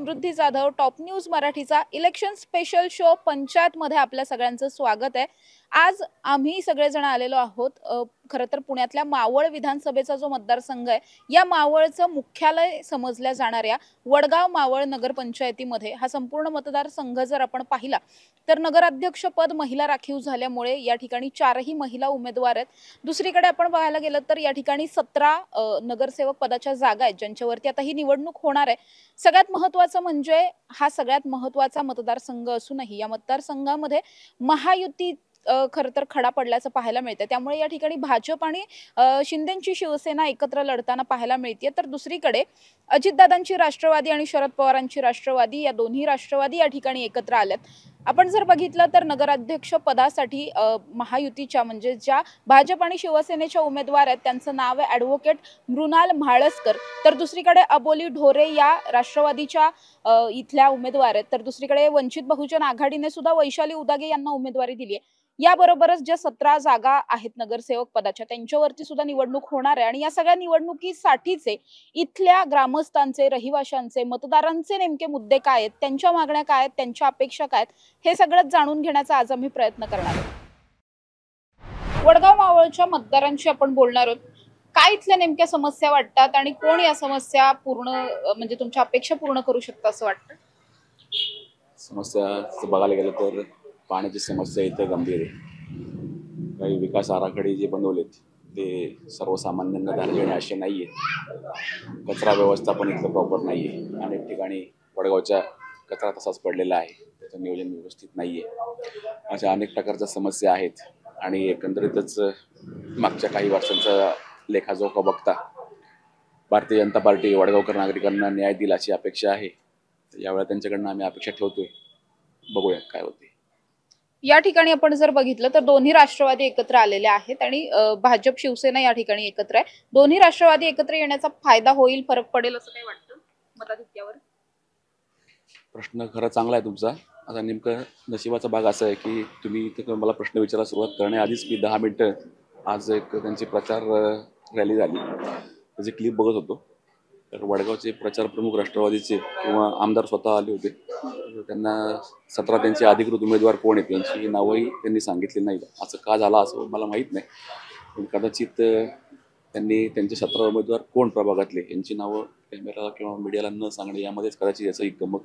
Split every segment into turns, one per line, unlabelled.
समृद्धी Jadhav, top news मराठीचा election special show panchayat मध्ये आपल्या सगळ्यांचं स्वागत आहे। आज आम्ही सगळेजण आलेलो आहोत खरं तर पुण्यातल्या मावळ विधानसभेचा जो मतदारसंघ आहे या मावळचं मुख्यालय समजल्या जाणाऱ्या वडगाव मावळ नगरपंचायतीमध्ये हा संपूर्ण मतदारसंघ जर आपण पाहिला तर नगराध्यक्ष पद महिला राखीव झाल्यामुळे या ठिकाणी 4ही महिला उमेदवार आहेत। दुसरीकडे आपण पाहायला गेलं तर या ठिकाणी 17 नगरसेवक पदाच्या जागा आहेत ज्यांच्यावरती आता ही निवडणूक होणार आहे। सगळ्यात महत्त्वाचं म्हणजे हा सगळ्यात महत्त्वाचा मतदारसंघ असूनही या मतदारसंघामध्ये महायुती खरं तर खडा पडल्याचं पाहायला मिळतं। त्यामुळे या ठिकाणी भाजप आणि शिंदेची शिवसेना एकत्र लढताना पाहायला मिळते। तर दुसरीकडे अजितदादांची राष्ट्रवादी आणि शरद पवारांची राष्ट्रवादी या दोन्ही राष्ट्रवादी या ठिकाणी एकत्र आल्यात। आपण जर बघितलं तर नगराध्यक्ष पदासाठी महायुतीच्या म्हणजे ज्या भाजप आणि शिवसेनेच्या उमेदवार आहेत त्यांचं नाव आहे ॲडव्होकेट मृणाल म्हाळसकर। तर दुसरीकडे अबोली ढोरे या राष्ट्रवादीच्या इथल्या उमेदवार आहेत। तर दुसरीकडे वंचित बहुजन आघाडीने सुद्धा वैशाली उदागे यांना उमेदवारी दिली आहे। याबरोबरच ज्या 17 जागा आहेत नगरसेवक पदाच्या त्यांच्यावरती सुद्धा निवडणूक होणार आहे आणि या सगळ्या निवडणुकीसाठीचे इथल्या ग्रामस्थांचे रहिवाशांचे मतदारांचे नेमके मुद्दे काय आहेत, त्यांच्या मागण्या काय आहेत, त्यांच्या अपेक्षा काय आहेत हे सगळं जाणून घेण्याचा आज आम्ही प्रयत्न करणार आहोत। वडगाव मावळच्या मतदारांशी आपण बोलणार आहोत। काय इथल्या नेमक्या समस्या वाटतात आणि कोण या समस्या पूर्ण म्हणजे तुमच्या अपेक्षा पूर्ण करू शकतं असं वाटतं?
समस्या बघायला गेलं तर पाण्याची समस्या इथं गंभीर आहे। काही विकास आराखडे जे बनवलेत ते सर्वसामान्यांना ध्यान देणे असे नाही आहेत। कचरा व्यवस्थापन इथलं प्रॉपर नाही आहे। अनेक ठिकाणी वडगावच्या कचरा तसाच पडलेला आहे, त्याचं नियोजन व्यवस्थित नाही आहे। अशा अनेक प्रकारच्या समस्या आहेत आणि एकंदरीतच मागच्या काही वर्षांचा लेखाजोखा बघता भारतीय जनता पार्टी वडगावकर नागरिकांना न्याय दिल अशी अपेक्षा आहे। यावेळी त्यांच्याकडनं आम्ही अपेक्षा ठेवतोय, बघूया काय होते।
या ठिकाणी आपण जर बघितलं तर दोन्ही राष्ट्रवादी एकत्र आलेले आहेत आणि भाजप शिवसेना या ठिकाणी एकत्र आहे। दोन्ही राष्ट्रवादी एकत्र येण्याचा फायदा होईल, फरक पडेल असं काय वाटतं मताधिक्यावर?
प्रश्न खरं चांगला आहे तुमचा। आता नेमकं नशिबाचा भाग असा आहे की तुम्ही इथे मला प्रश्न विचारायला सुरुवात करण्याआधीच मी 10 मिनिटं आज एक त्यांची प्रचार रॅली झाली त्याची क्लिप बघत होतो। तर वडगावचे प्रचार प्रमुख राष्ट्रवादीचे किंवा आमदार स्वतः आले होते। त्यांना 17 त्यांचे अधिकृत उमेदवार कोण आहेत त्यांची नावही त्यांनी सांगितली नाही। असं का झालं असं मला माहीत नाही, पण कदाचित त्यांनी त्यांचे 17 उमेदवार कोण प्रभागातले यांची नावं कॅमेराला किंवा मीडियाला न सांगणे यामध्येच कदाचित याचा एक गमक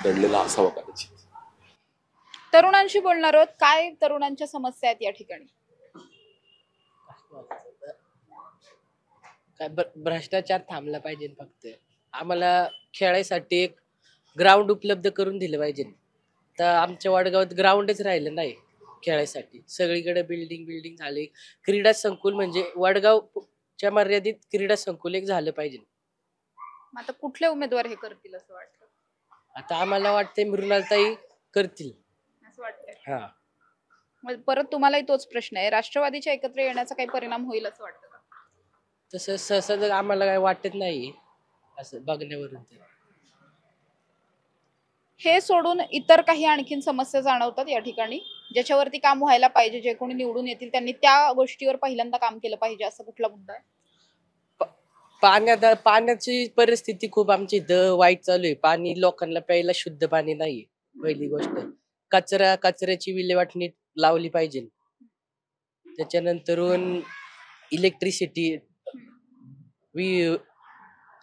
दडलेला असावा कदाचित।
तरुणांशी बोलणार आहोत। काय तरुणांच्या समस्या आहेत या ठिकाणी?
काय भ्रष्टाचार थांबला पाहिजे। फक्त आम्हाला खेळायसाठी एक ग्राउंड उपलब्ध करून दिलं पाहिजे। तर आमच्या वडगावात ग्राउंडच राहिलं नाही खेळायसाठी, सगळीकडे बिल्डिंग झाले। क्रीडा संकुल म्हणजे वडगावच्या मर्यादित क्रीडा संकुल एक झालं पाहिजे।
आता कुठले उमेदवार हे करतील असं वाटतं?
आता आम्हाला वाटतंय मृणालताई करतील
असं वाटतंय।
हा,
मग परत तुम्हालाही तोच प्रश्न आहे, राष्ट्रवादीच्या एकत्र येण्याचा काही परिणाम होईल असं वाटतं का?
तसं सहसा आम्हाला काय वाटत नाही असं बघण्यावरून।
हे सोडून इतर काही आणखीन समस्या जाणवतात या ठिकाणी ज्याच्यावरती काम व्हायला पाहिजे, जे कोणी निवडून येतील त्यांनी त्या गोष्टीवर पहिल्यांदा काम केलं पाहिजे असं कुठला मुद्दा आहे?
पाण्याची परिस्थिती खूप आमच्या इथं वाईट चालू आहे। पाणी लोकांना प्यायला शुद्ध पाणी नाही। पहिली गोष्ट कचऱ्याची विल्हेवाट नीट लावली पाहिजे। त्याच्यानंतरून इलेक्ट्रिसिटी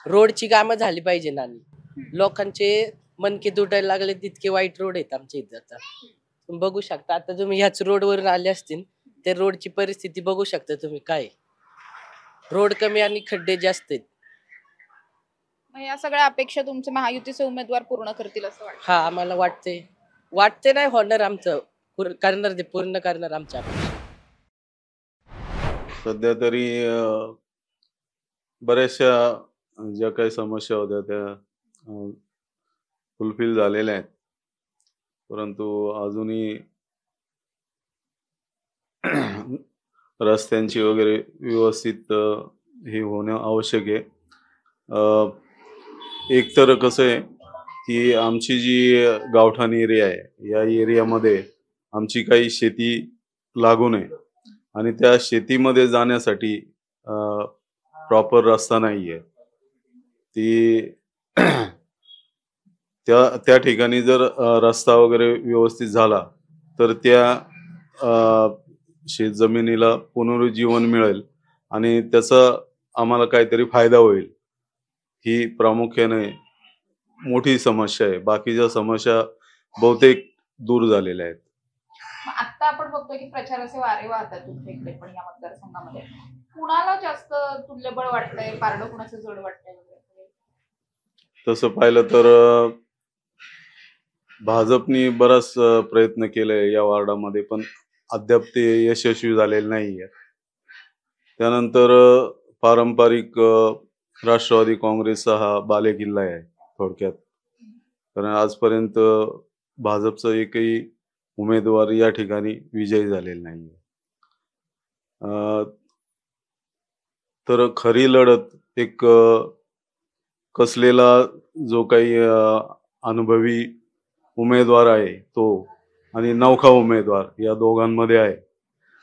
रोडची कामं झाली पाहिजे आणि लोकांचे मनके तुटायला लागले तितके वाईट रोड आहेत आमच्या इथं। आता तुम्ही बघू शकता, आता तुम्ही ह्याच रोडवरून आले असतील त्या रोडची परिस्थिती बघू शकता तुम्ही। काय रोड कमी आणि खड्डे जास्त आहेत।
या सगळ्या अपेक्षा तुमचे महायुतीचे उमेदवार पूर्ण करतील असं वाटतं?
हा, आम्हाला वाटते नाही होणार, आमचं करणार, ते पूर्ण करणार आमच्या अपेक्षा।
सध्या तरी बऱ्याचशा ज्या काही समस्या होत्या त्या फुलफिल झालेल्या आहेत, परंतु अजूनही रस्त्यांची वगैरे व्यवस्थित हे होणं आवश्यक आहे। एक तर कसं आहे की आमची जी गावठाण एरिया आहे या एरियामध्ये आमची काही शेती लागून आहे आणि त्या शेतीमध्ये जाण्यासाठी प्रॉपर रस्ता नाही आहे। ती त्या ठिकाणी जर रस्ता वगैरे व्यवस्थित झाला तर त्या शेतजमिनीला पुनरुज्जीवन मिळेल आणि त्याचा आम्हाला काहीतरी फायदा होईल. ही प्रामुख्याने मोठी समस्या आहे. बाकीच्या समस्या बहुतेक दूर झालेल्या आहेत.
आता आपण बघतोय की प्रचाराचे वारे वाहतात तुमच्या इकडे पण या मतदारसंघामध्ये. कुणाला जास्त तुल्यबळ वाटतंय, पारडं कुणाचं जड वाटतंय वगैरे?
तसं पाहिलं तर भाजपनी बराच प्रयत्न केलाय या वार्डामध्ये, पण अद्याप ते यशस्वी झालेले नाहीये. त्यानंतर पारंपरिक राष्ट्रवादी काँग्रेसचा हा बालेकिल्ला आहे थोडक्यात. कारण आजपर्यंत भाजपचा एकही उमेदवार या ठिकाणी विजयी झालेला नाहीये. तर खरी लढत एक कसलेला जो काही अनुभवी उमेदवार आहे तो आणि नौखा उमेदवार या दोघांमध्ये आहे.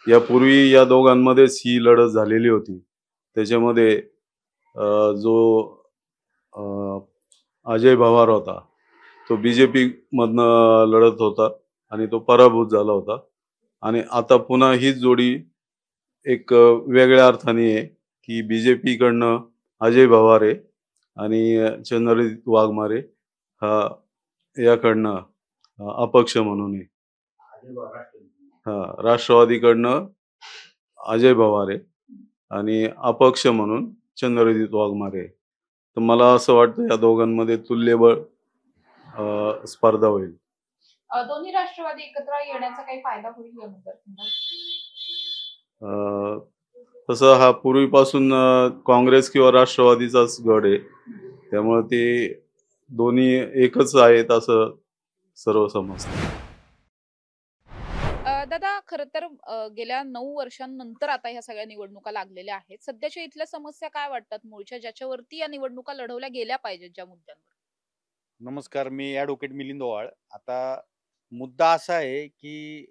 यापूर्वी या दोघांमध्येच ही लढत झालेली होती. त्याच्यामध्ये जो अजय पवार होता तो बीजेपी मधनं लढत होता आणि तो पराभूत झाला होता. आणि आता पुन्हा हीच जोडी एक वेगळ्या अर्थाने आहे की बीजेपी कडनं अजय पवार आहे आणि चंद्रजित वाघमारे हा याकडनं अपक्ष म्हणून आहे. राष्ट्रवादीकडनं अजय पवार आहे आणि अपक्ष म्हणून चंद्रजित वाघमारे आहे. तर मला असं वाटतं या दोघांमध्ये तुल्यबळ स्पर्धा होईल.
दोन्ही राष्ट्रवादी एकत्र येण्याचा काही फायदा होईल या मतदारसंघात?
तसं हा पूर्वीपासून काँग्रेस किंवा राष्ट्रवादीचाच गड आहे, त्यामुळे ते दोन्ही एकच आहेत असं सर्व समजतं.
दादा, खर तर गेल्या 9 वर्षांनंतर आता ह्या सगळ्या निवडणुका लागलेल्या आहेत. सध्याच्या इथल्या समस्या काय वाटतात मूळच्या, ज्याच्यावरती या निवडणुका लढवल्या गेल्या पाहिजेत, ज्या मुद्द्यांवर?
नमस्कार, मी ॲडव्होकेट मिलिंद ओवाळ. आता मुद्दा असा आहे की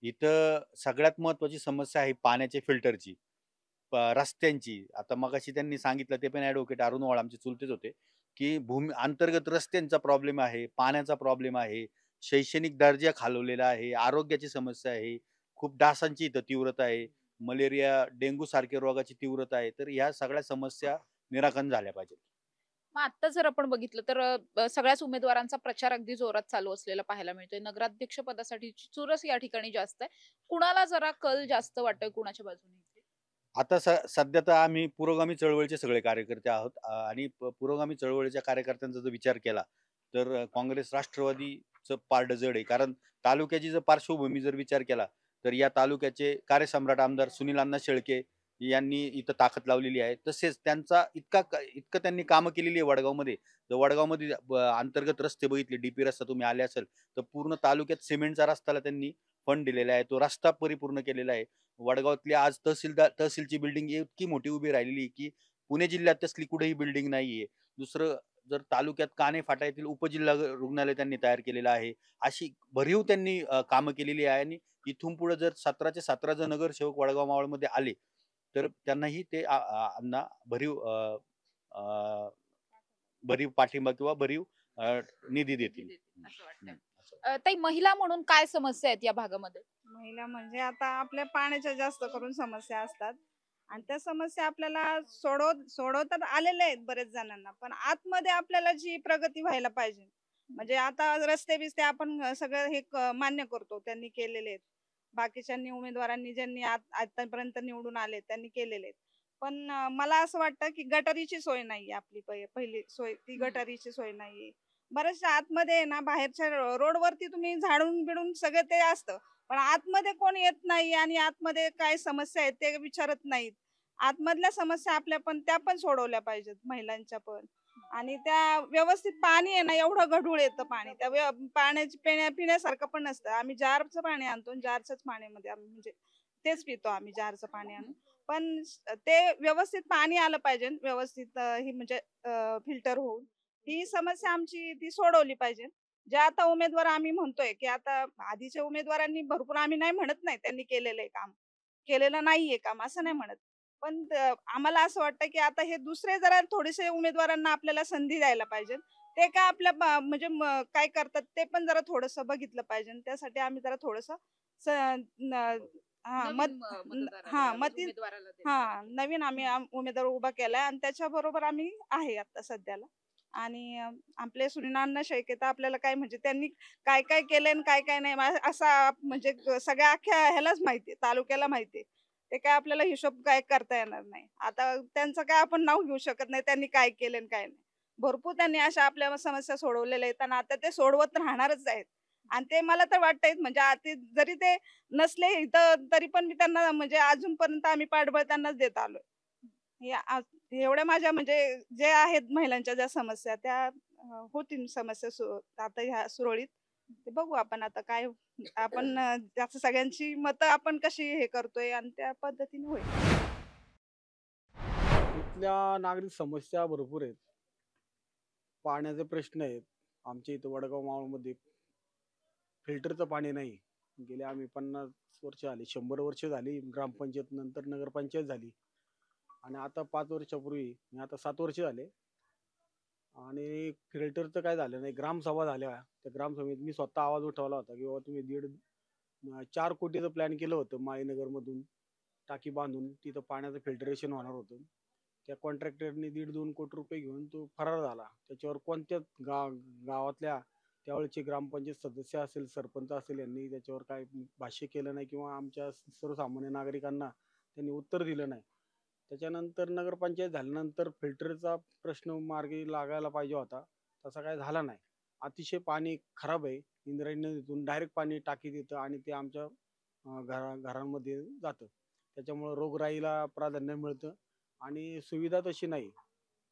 इथं सगळ्यात महत्त्वाची समस्या आहे पाण्याच्या फिल्टरची, रस्त्यांची. आता मगाशी त्यांनी सांगितलं, ते पण ॲडव्होकेट अरुण ओवाळ आमचे चुलतेच होते, की अंतर्गत रस्त्यांचा प्रॉब्लेम आहे, पाण्याचा प्रॉब्लेम आहे, शैक्षणिक दर्जा खालवलेला आहे, आरोग्याची समस्या आहे, खूप डासांची इथं तीव्रता आहे, मलेरिया डेंग्यू सारख्या रोगाची तीव्रता आहे. तर ह्या सगळ्या समस्या निराकरण झाल्या पाहिजेत.
मग आता जर आपण बघितलं तर सगळ्याच उमेदवारांचा प्रचार अगदी जोरात चालू असलेला पाहायला मिळतोय. नगराध्यक्ष पदासाठीची चुरस या ठिकाणी जास्त आहे. कुणाला जरा कल जास्त वाटतोय, कुणाच्या बाजूने?
आता सध्या तर आम्ही पुरोगामी चळवळीचे सगळे कार्यकर्ते आहोत आणि पुरोगामी चळवळीच्या कार्यकर्त्यांचा जर विचार केला तर काँग्रेस राष्ट्रवादीचं पारडं जड आहे. कारण तालुक्याची जर पार्श्वभूमी जर विचार केला तर या तालुक्याचे कार्यसम्राट आमदार सुनील अण्णा शेळके यांनी इथं ताकद लावलेली आहे. तसेच त्यांचा इतकं त्यांनी कामं केलेली आहे वडगावमध्ये. जर वडगावमध्ये अंतर्गत रस्ते बघितले, डीपी रस्ता तुम्ही आले असेल तर पूर्ण तालुक्यात सिमेंटचा रस्त्याला त्यांनी फंड दिलेला आहे. तो रस्ता परिपूर्ण केलेला आहे. वडगावातली आज तहसीलची बिल्डिंग इतकी मोठी उभी राहिलेली की पुणे जिल्ह्यात तसली कुठेही बिल्डिंग नाहीये. दुसरं, जर तालुक्यात काणे फाटा येथील उपजिल्हा रुग्णालय त्यांनी तयार केलेलं आहे. अशी भरीव त्यांनी कामं केलेली आहे. आणि इथून पुढे जर 17चे 17 जर नगरसेवक वडगाव मावळमध्ये आले तर त्यांनाही ते अण्णा भरीव पाठिंबा किंवा भरीव निधी देतील.
ताई, महिला म्हणून काय समस्या आहेत या भागामध्ये?
महिला म्हणजे आता आपल्या पाण्याच्या जास्त करून समस्या असतात आणि त्या समस्या आपल्याला सोडवतात आलेल्या आहेत बरेच जणांना. पण आतमध्ये आपल्याला जी प्रगती व्हायला पाहिजे, म्हणजे आता रस्ते बिस्ते आपण सगळं हे मान्य करतो, त्यांनी केलेले आहेत. बाकीच्यांनी उमेदवारांनी ज्यांनी आतापर्यंत निवडून आले त्यांनी केलेले आहेत. पण मला असं वाटतं की गटारीची सोय नाहीये. आपली पहिली सोय ती गटारीची सोय नाहीये. बऱ्याचशा आतमध्ये आहे ना, बाहेरच्या रोडवरती तुम्ही झाडून बिडून सगळं ते असतं, पण आतमध्ये कोण येत नाही आणि आतमध्ये काय समस्या आहेत ते विचारत नाहीत. आतमधल्या समस्या आपल्या पण त्या पण सोडवल्या पाहिजेत, महिलांच्या पण. आणि त्या व्यवस्थित पाणी आहे ना, एवढं गढूळ येतं पाणी, त्या पाण्याची पिण्यासारखं पण नसतं. आम्ही जारचं पाणी आणतो, जारच्याच पाण्यामध्ये आम्ही म्हणजे तेच पितो आम्ही, जारचं पाणी आणून. पण ते व्यवस्थित पाणी आलं पाहिजे, व्यवस्थित ही म्हणजे फिल्टर होऊन. ही समस्या आमची ती सोडवली पाहिजे. जे आता उमेदवार आम्ही म्हणतोय की आता आधीच्या उमेदवारांनी भरपूर, आम्ही नाही म्हणत नाही त्यांनी केलेलं काम, केलेलं नाहीये काम असं नाही म्हणत, पण आम्हाला असं वाटतं की आता हे दुसरे जरा थोडेसे उमेदवारांना आपल्याला संधी द्यायला पाहिजे. ते काय आपल्या म्हणजे काय करतात ते पण जरा थोडंसं बघितलं पाहिजे आणि त्यासाठी आम्ही जरा थोडंसं हा
नवीन मतदाराला
हा
यावेळेस
मती
उमेदवाराला देणार.
हा नवीन आम्ही उमेदवार उभा केलाय आणि त्याच्याबरोबर आम्ही आहे आता सध्याला. आणि आपले सुनील शेळके तर आपल्याला काय म्हणजे त्यांनी काय काय केलंय आणि काय काय नाही असा म्हणजे सगळ्या अख्ख्या ह्यालाच माहितीये, तालुक्याला माहितीये. ते काय आपल्याला हिशोब काय करता येणार नाही. आता त्यांचं काय आपण नाव घेऊ शकत नाही त्यांनी काय केलं आणि काय नाही. भरपूर त्यांनी अशा आपल्या समस्या सोडवलेल्या आहेत आणि आता ते सोडवत राहणारच आहेत. आणि ते मला तर वाटतंय म्हणजे जरी ते नसले इथं तरी पण मी त्यांना म्हणजे अजूनपर्यंत आम्ही पाठबळ त्यांनाच देत आलोय. एवढ्या माझ्या म्हणजे जे आहेत महिलांच्या ज्या समस्या त्या होतील समस्या आता ह्या सुरळीत. ते बघू आपण आता काय आपण जास्त सगळ्यांची मतं आपण कशी हे करतोय आणि त्या पद्धतीने होईल.
इथल्या नागरिक समस्या भरपूर आहेत. पाण्याचे प्रश्न आहेत. आमच्या इथं वडगाव मावळमध्ये फिल्टरचं पाणी नाही. गेले आम्ही 50 वर्ष झाली, 100 वर्ष झाली. ग्रामपंचायत नंतर नगरपंचायत झाली आणि आता 5 वर्षापूर्वी मी आता 7 वर्ष झाले आणि फिल्टरचं काय झालं नाही. ग्रामसभा झाल्या. त्या ग्रामसभेत मी स्वतः आवाज उठवला होता की बाबा तुम्ही 4 कोटीचं प्लॅन केलं होतं माळीनगरमधून टाकी बांधून तिथं पाण्याचं फिल्टरेशन होणार होतं. त्या कॉन्ट्रॅक्टरने 1.5-2 कोटी रुपये घेऊन तो फरार झाला. त्याच्यावर कोणत्याच गावातल्या त्यावेळेचे ग्रामपंचायत सदस्य असेल, सरपंच असेल यांनी त्याच्यावर काय भाष्य केलं नाही किंवा आमच्या सर्वसामान्य नागरिकांना त्यांनी उत्तर दिलं नाही. त्याच्यानंतर नगरपंचायत झाल्यानंतर फिल्टरचा प्रश्न मार्गी लागायला पाहिजे होता, तसा काय झाला नाही. अतिशय पाणी खराब आहे. इंद्रायणी नदीतून डायरेक्ट पाणी टाकीत येतं आणि ते आमच्या घरांमध्ये जातं. त्याच्यामुळं रोगराईला प्राधान्य मिळतं आणि सुविधा तशी नाही.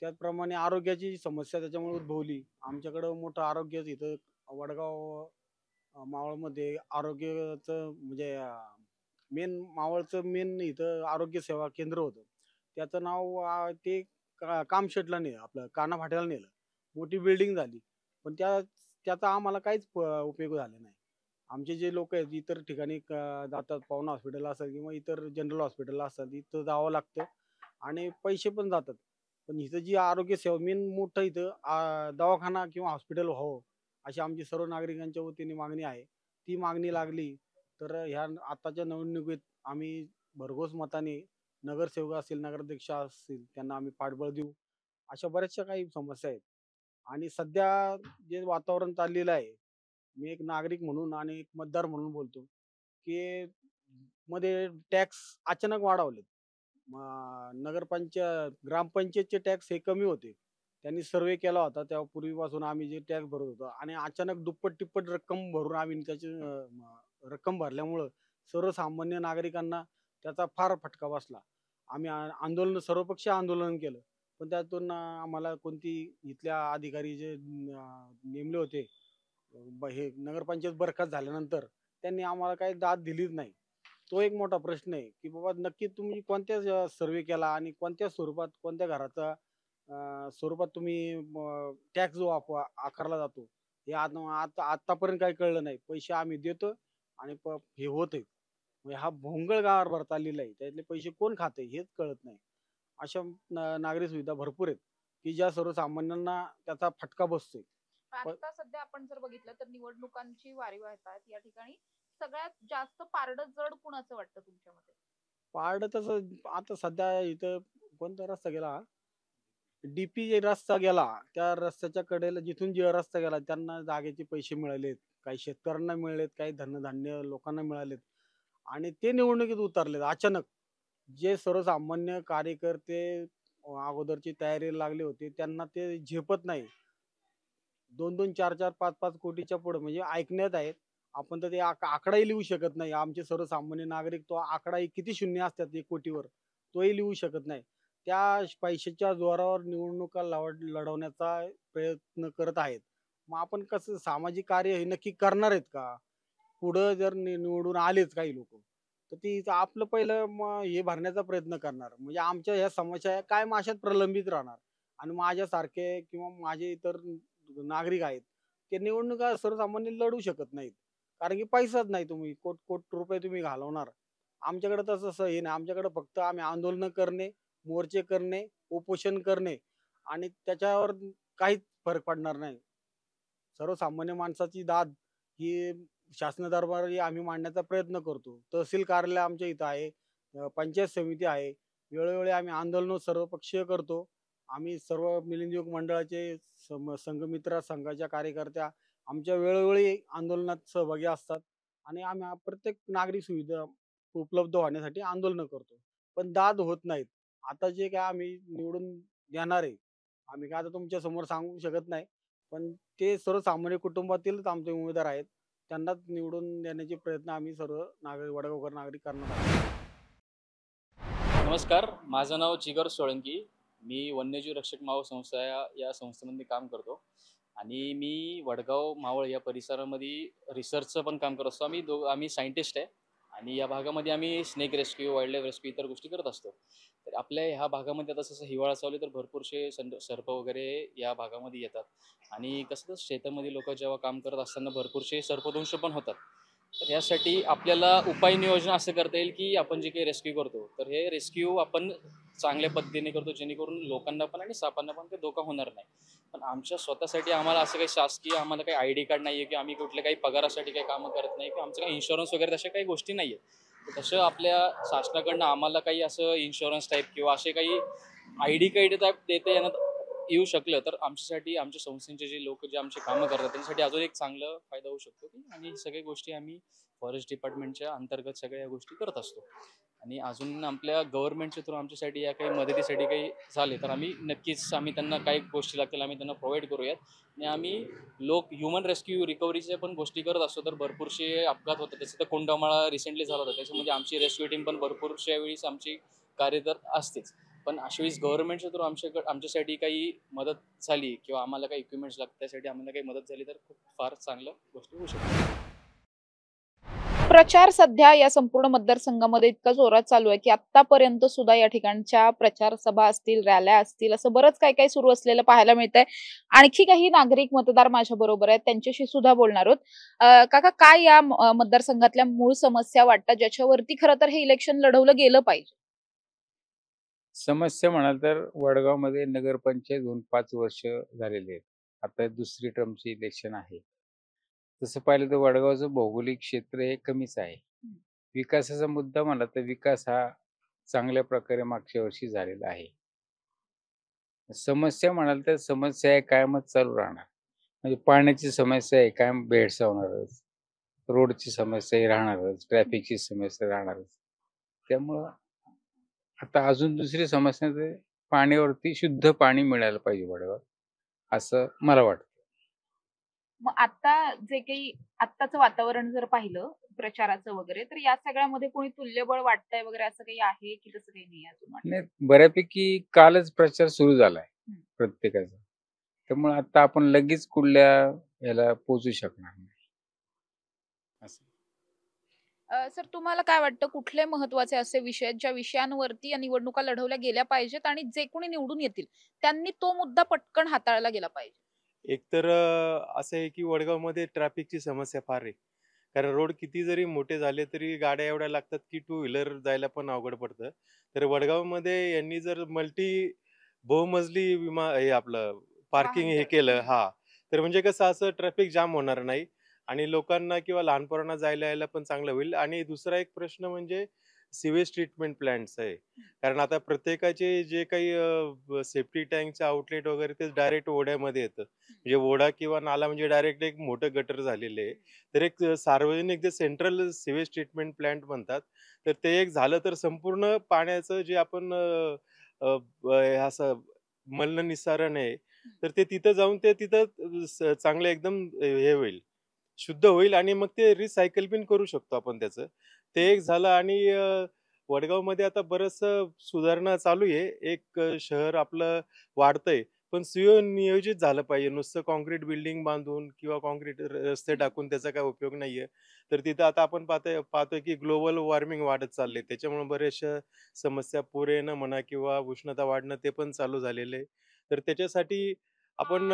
त्याचप्रमाणे आरोग्याची समस्या त्याच्यामुळे उद्भवली. आमच्याकडं मोठं आरोग्य इथं वडगाव मावळमध्ये आरोग्याचं म्हणजे मावळचं मेन इथं आरोग्य सेवा केंद्र होतं. त्याचं नाव ते कामशेटला नेलं, आपलं काना फाट्याला नेलं. मोठी बिल्डिंग झाली पण त्याचा आम्हाला काहीच उपयोग झाला नाही. आमचे जे लोक आहेत इतर ठिकाणी जातात, पवना हॉस्पिटल असेल किंवा इतर जनरल हॉस्पिटल असेल, इथं जावं लागतं आणि पैसे पण जातात. पण इथं जी आरोग्य सेवा मेन मोठं इथं दवाखाना किंवा हॉस्पिटल व्हावं अशी आमची सर्व नागरिकांच्या वतीने मागणी आहे. ती मागणी लागली तर ह्या आताच्या निवडणुकीत आम्ही भरघोस मताने नगरसेवक असतील, नगराध्यक्ष असतील त्यांना आम्ही पाठबळ देऊ. अशा बऱ्याचशा काही समस्या आहेत आणि सध्या जे वातावरण चाललेलं आहे, मी एक नागरिक म्हणून आणि एक मतदार म्हणून बोलतो की मध्ये टॅक्स अचानक वाढवले. ग्रामपंचायतचे टॅक्स हे कमी होते. त्यांनी सर्वे केला होता तेव्हा पूर्वीपासून आम्ही जे टॅक्स भरत होतो आणि अचानक दुप्पट तिप्पट रक्कम भरून आम्ही त्याची रक्कम भरल्यामुळं सर्वसामान्य नागरिकांना त्याचा फार फटका बसला. आम्ही आंदोलन सर्वपक्षीय आंदोलन केलं पण त्यातून आम्हाला कोणती इथल्या अधिकारी जे नेमले होते हे नगरपंचायत बरखास्त झाल्यानंतर त्यांनी आम्हाला काही दाद दिलीच नाही. तो एक मोठा प्रश्न आहे की बाबा नक्की तुम्ही कोणत्या सर्वे केला आणि कोणत्या स्वरूपात कोणत्या घराचा स्वरूपात तुम्ही टॅक्स जो आकारला जातो हे आतापर्यंत काही कळलं नाही. पैसे आम्ही देतो आणि हे होत आहे म्हणजे हा भोंगळ गावावर चाललेला आहे. त्यातले पैसे कोण खाते हेच कळत नाही. अशा नागरी सुविधा भरपूर आहेत की ज्या सर्वसामान्यांना त्याचा फटका बसतोय.
आता सध्या आपण जर बघितलं तर निवडणुकांची वारी वाहतात या ठिकाणी सगळ्यात जास्त पारडं जड कुणाचं वाटतं तुमच्या मते?
पारड तसं आता सध्या इथं कोणता रस्ता गेला, डीपी जे रस्ता गेला त्या रस्त्याच्या कडेला जिथून जे रस्ता गेला त्यांना जागेचे पैसे मिळालेत, काही शेतकऱ्यांना मिळालेत, काही धनधान्य लोकांना मिळालेत आणि ते निवडणुकीत उतरलेत अचानक. जे सर्वसामान्य कार्यकर्ते अगोदरची तयारी लागले होते त्यांना ते झेपत नाही. 2-2, 4-4, 5-5 कोटीच्या पुढे म्हणजे ऐकण्यात आहेत. आपण तर ते आकडाही लिहू शकत नाही. आमचे सर्वसामान्य नागरिक तो आकडा किती शून्य असतात 1 कोटीवर तोही लिहू शकत नाही. त्या पैशाच्या जोरावर निवडणुका लढवण्याचा प्रयत्न करत आहेत. मग आपण कसं सामाजिक कार्य हे नक्की करणार आहेत का? पुढं जर निवडून आलेच काही लोक तर ती आपलं पहिलं हे भरण्याचा प्रयत्न करणार म्हणजे आमच्या ह्या समस्या कायम अशाच प्रलंबित राहणार आणि माझ्यासारखे किंवा माझे इतर नागरिक आहेत ते निवडणुका सर्वसामान्य लढू शकत नाहीत कारण की पैसाच नाही. तुम्ही कोट रुपये तुम्ही घालवणार. आमच्याकडे तसं हे नाही. आमच्याकडे फक्त आम्ही आंदोलन करणे, मोर्चे करणे, उपोषण करणे आणि त्याच्यावर काहीच फरक पडणार नाही. सर्वसामान्य माणसाची दाद ही शासन दरबारी आम्ही मांडण्याचा प्रयत्न करतो. तहसील कार्यालय आमच्या इथं आहे, पंचायत समिती आहे. वेळोवेळी आम्ही आंदोलन सर्वपक्षीय करतो. आम्ही सर्व मिलिंद मंडळाचे संघमित्र संघाच्या कार्यकर्त्या आमच्या वेळोवेळी आंदोलनात सहभागी असतात आणि आम्ही प्रत्येक नागरी सुविधा उपलब्ध होण्यासाठी आंदोलन करतो. पण दाद होत नाहीत. आता जे काय आम्ही निवडून देणार आहे, आम्ही काय आता तुमच्या समोर सांगू शकत नाही. पण ते सर्वसामान्य कुटुंबातीलच आमचे उमेदवार आहेत. त्यांनाच निवडून देण्याचे प्रयत्न आम्ही सर्व वडगावकर नागरिक करणार आहोत.
नमस्कार, माझं नाव जिगर सोळंकी. मी वन्यजीव रक्षक मावळ संस्था या संस्थेमध्ये काम करतो आणि मी वडगाव मावळ या परिसरामध्ये रिसर्चचं पण काम करत असतो. आम्ही सायंटिस्ट आहे आणि या भागामध्ये आम्ही snake rescue, wild life rescue इतर गोष्टी करत असतो. तर आपल्या ह्या भागामध्ये आता जसं हिवाळा चालू आहे तर भरपूरसे सर्प वगैरे या भागामध्ये येतात आणि कसं शेतामध्ये लोक जेव्हा काम करत असताना भरपूरसे सर्पदंश पण होतात. तर यासाठी आपल्याला उपाय नियोजन असं करता येईल की आपण जे काही रेस्क्यू करतो तर हे रेस्क्यू आपण चांगल्या पद्धतीने करतो जेणेकरून लोकांना पण आणि सापांना पण काही धोका होणार नाही. पण आमच्या स्वतःसाठी आम्हाला असं काही शासकीय आम्हाला काही ID कार्ड नाही आहे की आम्ही कुठल्या काही पगारासाठी काही कामं करत नाही किंवा आमचं काही इन्शुरन्स वगैरे तशा काही गोष्टी नाही आहेत. तसं आपल्या शासनाकडनं आम्हाला काही असं इन्शुरन्स टाईप किंवा असे काही ID कार्ड टाईप देता येऊ शकलं तर आमच्यासाठी आमच्या संस्थेचे जे लोक जे आमचे कामं करतात त्यांच्यासाठी अजून एक चांगला फायदा होऊ शकतो की आणि सगळ्या गोष्टी आम्ही फॉरेस्ट डिपार्टमेंटच्या अंतर्गत सगळ्या गोष्टी करत असतो. आणि अजून आपल्या गव्हर्नमेंटच्या थ्रू आमच्यासाठी या काही मदतीसाठी काही झाले तर आम्ही नक्कीच आम्ही त्यांना काही गोष्टी लागतील आम्ही त्यांना प्रोव्हाइड करूयात. आणि आम्ही ह्युमन रेस्क्यू रिकव्हरीच्या पण गोष्टी करत असतो. तर भरपूरसे अपघात होतात. तसं तर कोंडामाळा रिसेंटली झाला होता, त्याच्यामध्ये आमची रेस्क्यू टीम पण भरपूरशा वेळीस आमची कार्यरत असतेच. पण अशा वेळेस गव्हर्नमेंटच्या थ्रू आमच्यासाठी काही मदत झाली किंवा आम्हाला काही इक्विपमेंट्स लागतात त्यासाठी आम्हाला काही मदत झाली तर खूप फार चांगलं गोष्ट होऊ शकते.
प्रचार सध्या या संपूर्ण मतदारसंघामध्ये इतका जोरात चालू आहे की आतापर्यंत सुद्धा या ठिकाणच्या प्रचार सभा असतील, रॅल्या असतील, असं बरंच काही काही सुरू असलेलं पाहायला मिळतंय. आणखी काही नागरिक मतदार माझ्या बरोबर आहेत, त्यांच्याशी सुद्धा बोलणार आहोत. काका, काय या मतदारसंघातल्या मूळ समस्या वाटतात ज्याच्यावरती खरं तर हे इलेक्शन लढवलं गेलं पाहिजे?
समस्या म्हणाल तर वडगावमध्ये नगरपंचायत होऊन 5 वर्ष झालेले आहेत. आता दुसरी टर्मचे इलेक्शन आहे. तसं पाहिलं तर वडगावचं भौगोलिक क्षेत्र हे कमीच आहे. विकासाचा मुद्दा म्हणला तर विकास हा चांगल्या प्रकारे मागच्या वर्षी झालेला आहे. समस्या म्हणाल तर समस्या आहे कायमच चालू राहणार. म्हणजे पाण्याची समस्या आहे कायम भेडसावणारच, रोडची समस्या ही राहणारच, ट्रॅफिकची समस्या राहणारच. त्यामुळं आता अजून दुसरी समस्या म्हणजे पाण्यावरती शुद्ध पाणी मिळायला पाहिजे वडगावात, असं मला वाटतं.
मग आता जे काही आत्ताचं वातावरण जर पाहिलं प्रचाराचं वगैरे तर या सगळ्यामध्ये कोणी तुल्यबळ वाटतंय वगैरे असं काही आहे की तसं काही नाही अजून?
नाही, बऱ्यापैकी कालच प्रचार सुरू झालाय प्रत्येकाचा. त्यामुळे आता आपण लगेच कुठल्या याला पोहोचू शकणार नाही असं.
सर, तुम्हाला काय वाटतं कुठले महत्वाचे असे विषय आहेत ज्या विषयांवरती या निवडणुका लढवल्या गेल्या पाहिजेत आणि जे कोणी निवडून येतील त्यांनी तो मुद्दा पटकन हाताळला गेला पाहिजे?
एक तर असं आहे की वडगावमध्ये ट्रॅफिकची समस्या फार आहे. कारण रोड किती जरी मोठे झाले तरी गाड्या एवढ्या लागतात की 2 व्हीलर जायला पण अवघड पडतं. तर वडगावमध्ये यांनी जर बहुमजली हे आपलं पार्किंग हे केलं तर म्हणजे कसं असं ट्रॅफिक जाम होणार नाही आणि लोकांना किंवा लहान पोरांना जायला यायला पण चांगलं होईल. आणि दुसरा एक प्रश्न म्हणजे सिवेज ट्रीटमेंट प्लांट्स आहे. कारण आता प्रत्येकाचे जे काही सेफ्टी टँकचे आउटलेट वगैरे ते डायरेक्ट ओढ्यामध्ये येतं. म्हणजे ओढा किंवा नाला म्हणजे डायरेक्ट एक मोठं गटर झालेलं आहे. तर एक सार्वजनिक जे सेंट्रल सिवेज ट्रीटमेंट प्लांट म्हणतात तर ते एक झालं तर संपूर्ण पाण्याचं जे आपण असं मलनिस्सारण आहे तर ते तिथं जाऊन ते तिथं चांगलं एकदम हे होईल, शुद्ध होईल आणि मग ते रिसायकल पण करू शकतो आपण त्याचं. ते एक झालं. आणि वडगावमध्ये आता बरंचसं सुधारणा चालू आहे. एक शहर आपलं वाढतंय पण सुनियोजित झालं पाहिजे. नुसतं कॉन्क्रीट बिल्डिंग बांधून किंवा कॉन्क्रीट रस्ते टाकून त्याचा काय उपयोग नाहीये. तर तिथं आता आपण पाहतोय की ग्लोबल वॉर्मिंग वाढत चालले. त्याच्यामुळे बऱ्याचशा समस्या, पूर येणं म्हणा किंवा उष्णता वाढणं ते पण चालू झालेलं आहे. तर त्याच्यासाठी आपण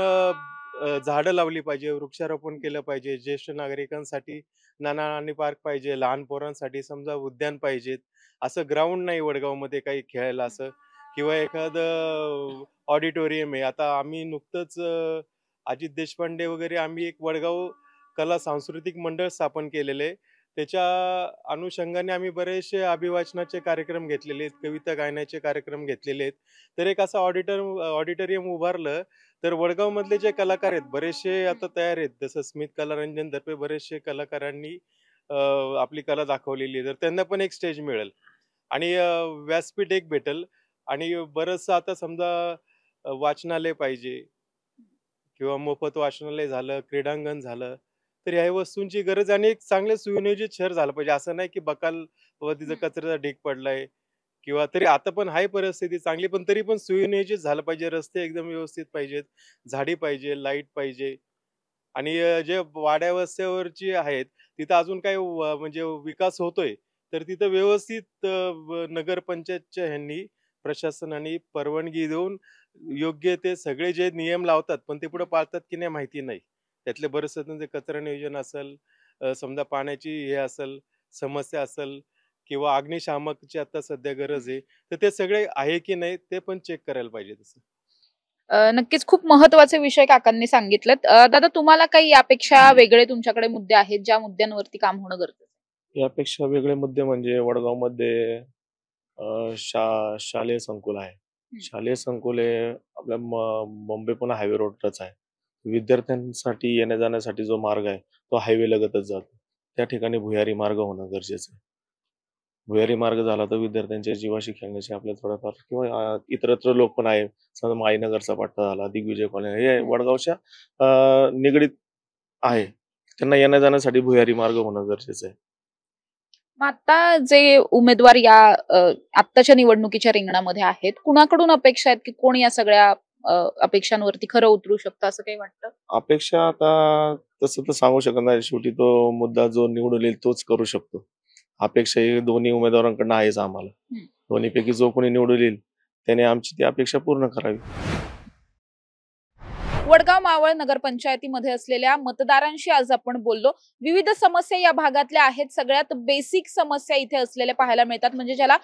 झाडं लावली पाहिजे, वृक्षारोपण केलं पाहिजे. ज्येष्ठ नागरिकांसाठी नाना पार्क पाहिजे, लहान पोरांसाठी समजा उद्यान पाहिजेत. असं ग्राउंड नाही वडगावमध्ये काही खेळायला असं, किंवा एखादं ऑडिटोरियम आहे. आता आम्ही नुकतंच अजित देशपांडे वगैरे आम्ही एक वडगाव कला सांस्कृतिक मंडळ स्थापन केलेले. त्याच्या अनुषंगाने आम्ही बरेचसे अभिवाचनाचे कार्यक्रम घेतलेले आहेत, कविता गायनाचे कार्यक्रम घेतलेले आहेत. तर एक असं ऑडिटोरियम उभारलं तर वडगावमधले जे कलाकार आहेत बरेचसे आता तयार आहेत. जसं स्मित कला रंजन दर्पे बरेचसे कलाकारांनी आपली कला दाखवलेली आहे. तर त्यांना पण एक स्टेज मिळेल आणि व्यासपीठ एक भेटेल. आणि बरंचसं आता समजा वाचनालय पाहिजे किंवा मोफत वाचनालय झालं, क्रीडांगण झालं, तर ह्या वस्तूंची गरज आणि एक चांगलं सुनियोजित शहर झालं पाहिजे. असं नाही की बकाल व तिथं कचऱ्याचा ढीग पडलाय किंवा तरी आता पण आहे परिस्थिती चांगली, पण तरी पण सुनियोजित झालं पाहिजे. रस्ते एकदम व्यवस्थित पाहिजेत, झाडी पाहिजे, लाईट पाहिजे. आणि जे वाड्या वस्त्यावरची आहेत तिथं अजून काही म्हणजे विकास होतोय तर तिथं व्यवस्थित नगरपंचायतच्या ह्यांनी प्रशासनाने परवानगी देऊन योग्य ते सगळे जे नियम लावतात पण ते पुढे पाळतात की नाही माहिती नाही. त्यातले बरेचसे जे कचरा नियोजन असेल, समजा पाण्याची हे असेल समस्या असेल किंवा अग्निशामकची आता सध्या गरज आहे, तर ते सगळे आहे की नाही ते पण चेक करायला पाहिजे. तसं
नक्कीच खूप महत्त्वाचे विषय काकांनी सांगितलेत. दादा, तुम्हाला काही यापेक्षा वेगळे तुमच्याकडे मुद्दे आहेत ज्या मुद्द्यांवरती काम होणं गरजेचं आहे?
यापेक्षा वेगळे मुद्दे म्हणजे वडगावमध्ये शालेय संकुल आहे. शालेय संकुल हे आपल्या मुंबई पुणे हायवे रोडच आहे. विद्यार्थ्यांसाठी येण्या जाण्यासाठी जो मार्ग आहे तो हायवे लगतच जातो. त्या ठिकाणी भुयारी मार्ग होणं गरजेचं आहे. भुयारी मार्ग झाला तर विद्यार्थ्यांच्या जीवाशी खेळण्याची आपल्याला थोडाफार किंवा इतरत्र लोक पण आहे. समजा माईनगरचा पट्टा झाला, दिग्विजय कॉलनी, हे वडगावच्या निगडीत आहे. त्यांना येण्या जाण्यासाठी भुयारी मार्ग होणं गरजेचं आहे.
आता जे उमेदवार या आत्ताच्या निवडणुकीच्या रिंगणामध्ये आहेत, कुणाकडून अपेक्षा आहेत की कोण या सगळ्या अपेक्षांवरती खरं उतरू शकतं असं काही वाटतं?
अपेक्षा आता तसं तर सांगू शकत नाही. शेवटी तो मुद्दा जो निवडून येईल तोच करू शकतो. अपेक्षा ही दोन्ही उमेदवारांकडून आहेच आम्हाला. दोन्हीपैकी जो कोणी निवडून येईल त्याने आमची ती अपेक्षा पूर्ण करावी.
वडगाव मावळ नगरपंचायतीमध्ये असलेल्या मतदारांशी आज आपण बोललो. विविध समस्या या भागातल्या आहेत. सगळ्यात बेसिक समस्या इथे असलेल्या पाहायला मिळतात, म्हणजे ज्याला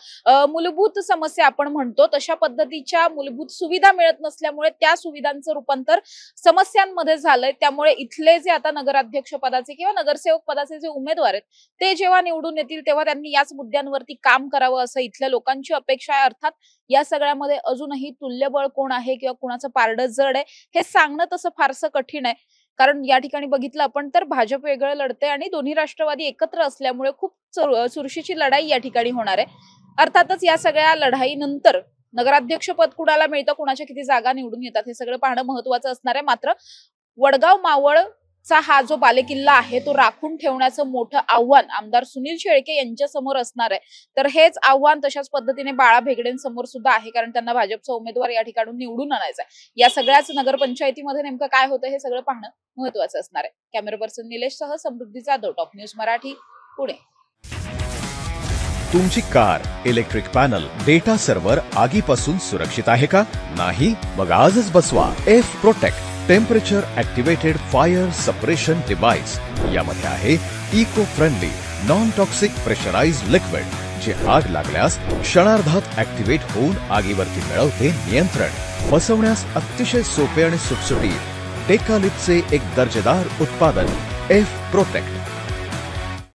मूलभूत समस्या आपण म्हणतो तशा पद्धतीच्या मूलभूत सुविधा मिळत नसल्यामुळे त्या सुविधांचं रूपांतर समस्यांमध्ये झालंय. त्यामुळे इथले जे आता नगराध्यक्ष पदाचे किंवा नगरसेवक पदाचे जे उमेदवार आहेत ते जेव्हा निवडून येतील तेव्हा त्यांनी याच मुद्द्यांवरती काम करावं असं इथल्या लोकांची अपेक्षा आहे. अर्थात या सगळ्यामध्ये अजूनही तुल्यबळ कोण आहे किंवा कोणाचं पारडं जड आहे हे सांगणं तसं फारसं कठीण आहे. कारण या ठिकाणी बघितलं आपण तर भाजप वेगळं लढते आणि दोन्ही राष्ट्रवादी एकत्र असल्यामुळे खूप चुरशीची लढाई या ठिकाणी होणार आहे. अर्थातच या सगळ्या लढाईनंतर नगराध्यक्ष पद कुणाला मिळतं, कुणाच्या किती जागा निवडून येतात हे सगळं पाहणं महत्वाचं असणार आहे. मात्र वडगाव मावळचा हा जो बालेकिल्ला आहे तो राखून ठेवण्याचं मोठं आव्हान आमदार सुनील शेळके यांच्या समोर असणार आहे. तर हेच आव्हान तशाच पद्धतीने बाळा भेगडेंसमोर सुद्धा आहे, कारण त्यांना भाजपचा उमेदवार या ठिकाणी निवडून आणायचा आहे. या सगळ्याच नगरपंचायतीमध्ये नेमकं काय होतं हे सगळं पाहणं महत्वाचं असणार आहे. कॅमेरा पर्सन निलेश सह समृद्धी जाधव, टॉप न्यूज मराठी, पुणे.
तुमची car, electric panel, data server आगीपासून सुरक्षित आहे का? नाही? मग आजच बसवा F protect temperature activated fire suppression device. यामध्ये आहे eco friendly non toxic pressurised liquid, जे आग लागल्यास क्षणार्धात ऍक्टिव्हेट होऊन आगीवरती मिळवते नियंत्रण. बसवण्यास अतिशय सोपे आणि सुटसुटीत. टेकालिपचे एक दर्जेदार उत्पादन एफ प्रोटेक्ट.